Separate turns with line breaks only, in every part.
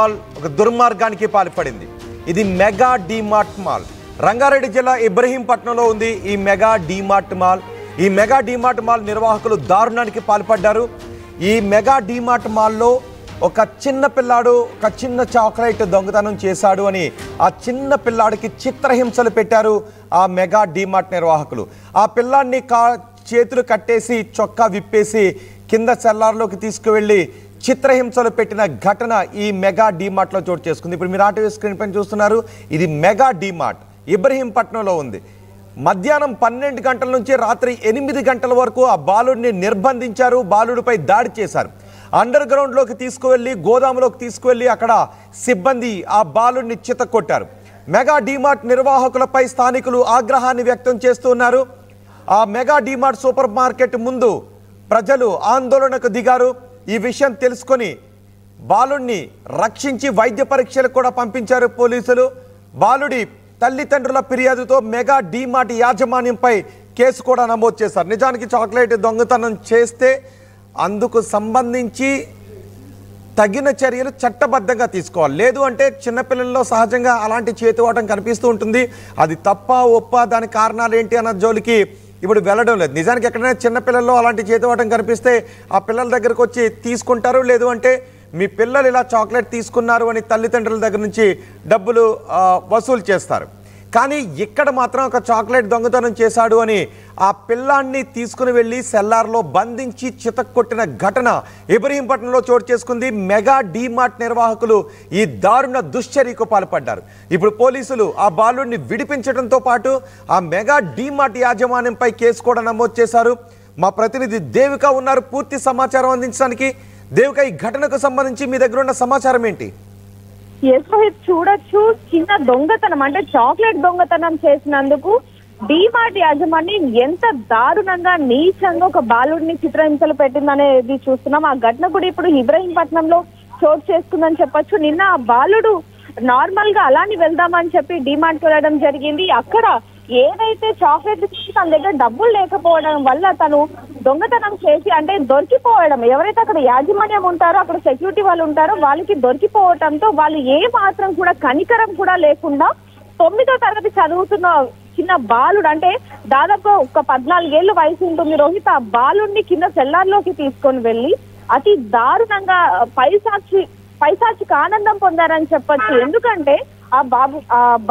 ఒక దుర్మార్గానికి పాల్పడింది. ఇది మెగా డీమార్ట్ మాల్. రంగారెడ్డి జిల్లా ఇబ్రహీంపట్నంలో ఉంది ఈ మెగా డీమార్ట్ మాల్. ఈ మెగా డీమార్ట్ మాల్ నిర్వాహకులు దారుణానికి పాల్పడ్డారు. ఈ మెగా డీమార్ట్ మాల్లో ఒక చిన్న పిల్లాడు ఒక చిన్న చాక్లెట్ దొంగతనం చేశాడు అని ఆ చిన్న పిల్లాడికి చిత్రహింసలు పెట్టారు ఆ మెగా డీమార్ట్ నిర్వాహకులు. ఆ పిల్లాడిని చేతులు కట్టేసి చొక్కా విప్పేసి కింద సెల్లార్లోకి తీసుకువెళ్ళి చిత్రహింసలు పెట్టిన ఘటన ఈ మెగా డీమార్ట్లో చోటు చేసుకుంది. ఇప్పుడు మీరు ఆర్టీవీ స్క్రీన్ పైన చూస్తున్నారు. ఇది మెగా డీమార్ట్ ఇబ్రహీంపట్నంలో ఉంది. మధ్యాహ్నం 12 గంటల నుంచి రాత్రి 8 గంటల వరకు ఆ బాలుడిని నిర్బంధించారు. బాలుడిపై దాడి చేశారు. అండర్ గ్రౌండ్లోకి తీసుకువెళ్ళి గోదాములోకి తీసుకువెళ్ళి అక్కడ సిబ్బంది ఆ బాలుడిని చితక్కొట్టారు. మెగా డీమార్ట్ నిర్వాహకులపై స్థానికులు ఆగ్రహాన్ని వ్యక్తం చేస్తున్నారు. ఆ మెగా డీమార్ట్ సూపర్ మార్కెట్ ముందు ప్రజలు ఆందోళనకు దిగారు. ఈ విషయం తెలుసుకొని బాలుడిని రక్షించి వైద్య పరీక్షలకు కూడా పంపించారు పోలీసులు. బాలుడి తల్లిదండ్రుల ఫిర్యాదుతో మెగా డీమార్ట్ యాజమాన్యంపై కేసు కూడా నమోదు చేశారు. నిజానికి చాక్లెట్ దొంగతనం చేస్తే అందుకు సంబంధించి తగిన చర్యలు చట్టబద్ధంగా తీసుకోవాలి. లేదు అంటే చిన్నపిల్లల్లో సహజంగా అలాంటి చేతివాటం కనిపిస్తూ ఉంటుంది. అది తప్ప ఒప్ప దాని కారణాలు ఏంటి అన్న జోలికి ఇప్పుడు వెళ్ళడం లేదు. నిజానికి ఎక్కడైనా చిన్నపిల్లల్లో అలాంటి చేతివాటం కనిపిస్తే ఆ పిల్లల దగ్గరకు వచ్చి తీసుకుంటారు. లేదు అంటే మీ పిల్లలు ఇలా చాక్లెట్ తీసుకున్నారు అని తల్లిదండ్రుల దగ్గర నుంచి డబ్బులు వసూలు చేస్తారు. కానీ ఇక్కడ మాత్రం ఒక చాక్లెట్ దొంగతనం చేశాడు అని ఆ పిల్లాన్ని తీసుకుని వెళ్ళి సెల్లార్లో బంధించి చితక్కొట్టిన ఘటన ఇబ్రహీంపట్నంలో చోటు చేసుకుంది. మెగా డీమార్ట్ నిర్వాహకులు ఈ దారుణ దుశ్చర్యకు పాల్పడ్డారు. ఇప్పుడు పోలీసులు ఆ బాలుడిని విడిపించడంతో పాటు ఆ మెగా డీమార్ట్ యాజమాన్యంపై కేసు కూడా నమోదు చేశారు. మా ప్రతినిధి దేవిక ఉన్నారు పూర్తి సమాచారం అందించడానికి. దేవిక, ఈ ఘటనకు సంబంధించి మీ దగ్గర ఉన్న సమాచారం ఏంటి?
చూడొచ్చు, చిన్న దొంగతనం అంటే చాక్లెట్ దొంగతనం చేసినందుకు డీమార్ట్ యాజమాన్యం ఎంత దారుణంగా నీచంగా ఒక బాలుడిని చిత్రహింసలు పెట్టిందనేది చూస్తున్నాం. ఆ ఘటన కూడా ఇప్పుడు ఇబ్రహీంపట్నంలో చోటు చేసుకుందని చెప్పొచ్చు. నిన్న ఆ బాలుడు నార్మల్ గా అలానే వెళ్దామని చెప్పి డీమార్ట్ వెళ్ళడం జరిగింది. అక్కడ ఏదైతే చాక్లెట్ తన దగ్గర డబ్బులు లేకపోవడం వల్ల తను దొంగతనం చేసి అంటే దొరికిపోవడం, ఎవరైతే అక్కడ యాజమాన్యం ఉంటారో అక్కడ సెక్యూరిటీ వాళ్ళు ఉంటారో వాళ్ళకి దొరికిపోవడంతో వాళ్ళు ఏ మాత్రం కూడా కనికరం కూడా లేకుండా 9వ తరగతి చదువుతున్న చిన్న బాలుడు అంటే దాదాపు ఒక 14 ఏళ్ళ వయసు ఉంటుంది రోహిత్. ఆ బాలుడిని కింద సెల్లార్లోకి తీసుకొని వెళ్ళి అతి దారుణంగా పైశాచిక ఆనందం పొందారని చెప్పొచ్చు. ఎందుకంటే ఆ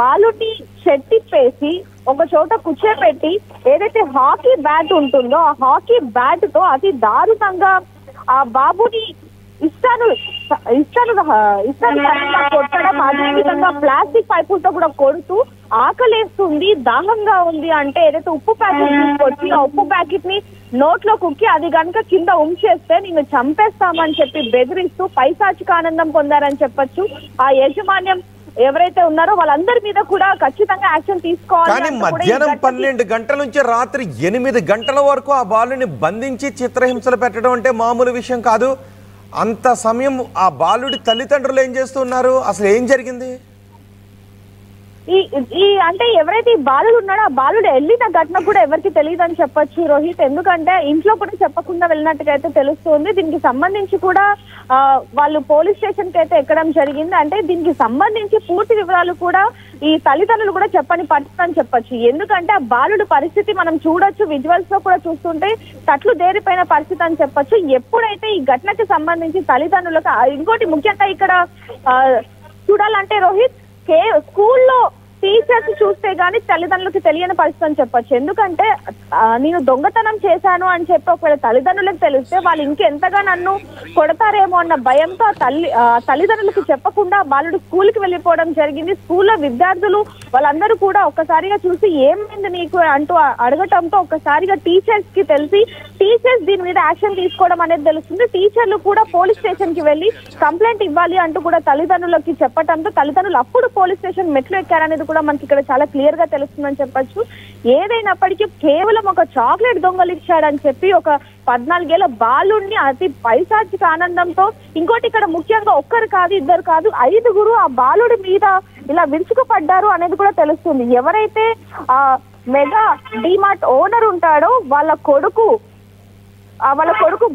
బాలుడిని చెట్టిప్పేసి ఒక చోట కూర్చోపెట్టి ఏదైతే హాకీ బ్యాట్ ఉంటుందో ఆ హాకీ బ్యాట్ తో అతి దారుణంగా ఆ బాబుని ఇష్టాను కొట్టడం, అదే విధంగా ప్లాస్టిక్ పైపులతో కూడా కొడుతూ ఆకలేస్తుంది, దాహంగా ఉంది అంటే ఏదైతే ఉప్పు ప్యాకెట్ తీసుకొచ్చి ఆ ఉప్పు ప్యాకెట్ ని నోట్లో కుక్కి అది కనుక కింద ఉంచేస్తే నిన్ను చంపేస్తామని చెప్పి బెదిరిస్తూ పైశాచిక ఆనందం పొందారని చెప్పొచ్చు. ఆ యాజమాన్యం ఎవరైతే ఉన్నారో వాళ్ళందరి మీద కూడా ఖచ్చితంగా యాక్షన్ తీసుకోవాలి.
కానీ మధ్యాహ్నం 12 గంటల నుంచి రాత్రి 8 గంటల వరకు ఆ బాలుని బంధించి చిత్రహింసలు పెట్టడం అంటే మామూలు విషయం కాదు. అంత సమయం ఆ బాలుడి తల్లిదండ్రులు ఏం చేస్తున్నారు? అసలు ఏం జరిగింది?
ఈ అంటే ఎవరైతే ఈ బాలుడు ఉన్నాడో ఆ బాలుడు వెళ్ళిన ఘటన కూడా ఎవరికి తెలియదు అని చెప్పొచ్చు రోహిత్. ఎందుకంటే ఇంట్లో కూడా చెప్పకుండా వెళ్ళినట్టుగా అయితే తెలుస్తుంది. దీనికి సంబంధించి కూడా వాళ్ళు పోలీస్ స్టేషన్ కి అయితే ఎక్కడం జరిగింది. అంటే దీనికి సంబంధించి పూర్తి వివరాలు కూడా ఈ తల్లిదండ్రులు కూడా చెప్పని పరిస్థితి అని చెప్పొచ్చు. ఎందుకంటే ఆ బాలుడు పరిస్థితి మనం చూడొచ్చు, విజువల్స్ లో కూడా చూస్తుంటే తట్లు దేరిపోయిన పరిస్థితి అని చెప్పొచ్చు. ఎప్పుడైతే ఈ ఘటనకి సంబంధించి తల్లిదండ్రులకు ఇంకోటి ముఖ్యంగా ఇక్కడ చూడాలంటే రోహిత్ స్కూల్లో టీచర్స్ చూస్తే గానీ తల్లిదండ్రులకి తెలియని పరిస్థితి అని చెప్పొచ్చు. ఎందుకంటే నేను దొంగతనం చేశాను అని చెప్పి ఒకవేళ తల్లిదండ్రులకు తెలిస్తే వాళ్ళు ఇంకెంతగా నన్ను కొడతారేమో అన్న భయంతో తల్లిదండ్రులకు చెప్పకుండా బాలుడు స్కూల్కి వెళ్ళిపోవడం జరిగింది. స్కూల్లో విద్యార్థులు వాళ్ళందరూ కూడా ఒక్కసారిగా చూసి ఏమైంది నీకు అంటూ అడగటంతో ఒక్కసారిగా టీచర్స్ కి తెలిసి టీచర్స్ దీని మీద యాక్షన్ తీసుకోవడం అనేది తెలుస్తుంది. టీచర్లు కూడా పోలీస్ స్టేషన్ కి వెళ్ళి కంప్లైంట్ ఇవ్వాలి అంటూ కూడా తల్లిదండ్రులకి చెప్పడంతో తల్లిదండ్రులు అప్పుడు పోలీస్ స్టేషన్ మెట్లు ఎక్కారనేది కూడా మనకి ఇక్కడ చాలా క్లియర్ గా తెలుస్తుందని చెప్పొచ్చు. ఏదైనప్పటికీ కేవలం ఒక చాక్లెట్ దొంగలిచ్చాడని చెప్పి ఒక 14 ఏళ్ల బాలుడిని అతి పైశాచిక ఆనందంతో, ఇంకోటి ఇక్కడ ముఖ్యంగా ఒక్కరు కాదు ఇద్దరు కాదు 5గురు ఆ బాలుడి మీద ఇలా విరుచుకుపడ్డారు అనేది కూడా తెలుస్తుంది. ఎవరైతే ఆ మెగా డీమార్ట్ ఓనర్ ఉంటాడో వాళ్ళ కొడుకు వాళ్ళ కొడుకు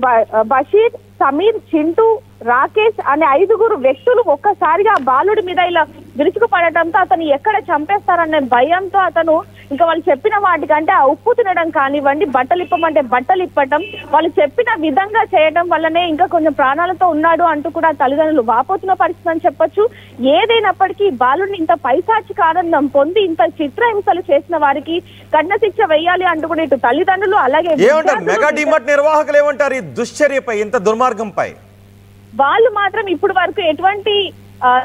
బషీర్, సమీర్, చింటూ, రాకేష్ అనే 5 వ్యక్తులు ఒక్కసారిగా ఆ బాలుడి మీద ఇలా విరుచుకుపడటంతో అతను ఎక్కడ చంపేస్తారనే భయంతో అతను ఇంకా వాళ్ళు చెప్పిన వాటికంటే ఆ ఉప్పు తినడం కానివ్వండి, బట్టలు ఇప్పమంటే బట్టలు ఇప్పటం, వాళ్ళు చెప్పిన విధంగా చేయడం వల్లనే ఇంకా కొంచెం ప్రాణాలతో ఉన్నాడు అంటూ కూడా తల్లిదండ్రులు వాపోతున్న పరిస్థితి అని చెప్పొచ్చు. ఏదైనప్పటికీ బాలుడిని ఇంత పైశాచిక ఆనందం పొంది ఇంత చిత్రహింసలు చేసిన వారికి కఠిన శిక్ష వేయాలి అంటూ కూడా ఇటు తల్లిదండ్రులు అలాగే
మెగా డిమార్ట్ నిర్వాహకులు ఏమంటారు ఈ దుశ్చర్యపై, ఇంత దుర్మార్గంపై?
వాళ్ళు మాత్రం ఇప్పుడు వరకు ఎటువంటి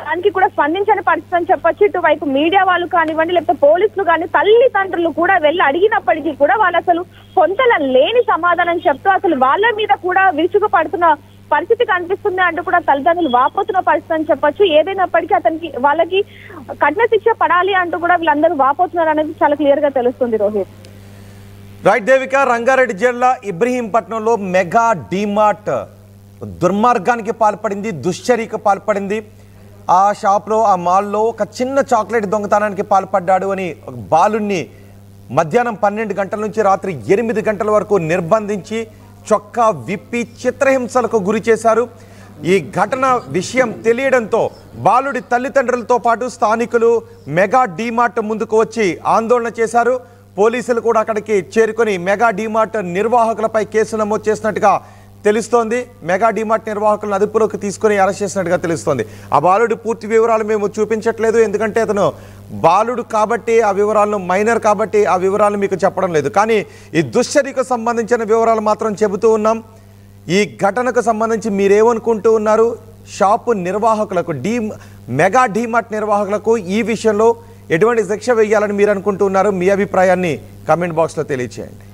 దానికి కూడా స్పందించని పరిస్థితి అని చెప్పొచ్చు. ఇటువైపు మీడియా వాళ్ళు కానివ్వండి, లేకపోతే పోలీసులు కానీ తల్లిదండ్రులు కూడా వెళ్ళి అడిగినప్పటికీ కూడా వాళ్ళు అసలు పొంతల లేని సమాధానం చెప్తూ అసలు వాళ్ళ మీద కూడా విరుచుకుపడుతున్న పరిస్థితి కనిపిస్తుంది అంటూ కూడా తల్లిదండ్రులు వాపోతున్న పరిస్థితి అని చెప్పొచ్చు. ఏదైనప్పటికీ వాళ్ళకి కఠిన శిక్ష పడాలి అంటూ కూడా వీళ్ళందరూ వాపోతున్నారు అనేది చాలా క్లియర్ గా తెలుస్తుంది. రోహిత్.
రైట్ దేవిక, రంగారెడ్డి జిల్లా ఇబ్రహీంపట్నంలో మెగా డిమార్ట్ దుర్మార్గానికి పాల్పడింది, దుశ్చర్యకు పాల్పడింది. ఆ షాప్లో, ఆ మాల్లో ఒక చిన్న చాక్లెట్ దొంగతనానికి పాల్పడ్డాడు అని ఒక బాలుణ్ణి మధ్యాహ్నం 12 గంటల నుంచి రాత్రి 8 గంటల వరకు నిర్బంధించి చొక్కా విప్పి చిత్రహింసలకు గురి చేశారు. ఈ ఘటన విషయం తెలియడంతో బాలుడి తల్లిదండ్రులతో పాటు స్థానికులు మెగా డిమార్ట్ ముందుకు వచ్చి ఆందోళన చేశారు. పోలీసులు కూడా అక్కడికి చేరుకొని మెగా డిమార్ట్ నిర్వాహకులపై కేసు నమోదు చేసినట్టుగా తెలుస్తోంది. మెగా డిమార్ట్ నిర్వాహకులను అదుపులోకి తీసుకుని అరెస్ట్ చేసినట్టుగా తెలుస్తోంది. ఆ బాలుడి పూర్తి వివరాలు మేము చూపించట్లేదు, ఎందుకంటే అతను బాలుడు కాబట్టి ఆ వివరాలను, మైనర్ కాబట్టి ఆ వివరాలను మీకు చెప్పడం లేదు. కానీ ఈ దుశ్చర్యకు సంబంధించిన వివరాలు మాత్రం చెబుతూ ఉన్నాం. ఈ ఘటనకు సంబంధించి మీరేమనుకుంటూ ఉన్నారు? షాపు నిర్వాహకులకు, మెగా డిమార్ట్ నిర్వాహకులకు ఈ విషయంలో ఎటువంటి శిక్ష వేయాలని మీరు అనుకుంటూ ఉన్నారు? మీ అభిప్రాయాన్ని కామెంట్ బాక్స్లో తెలియచేయండి.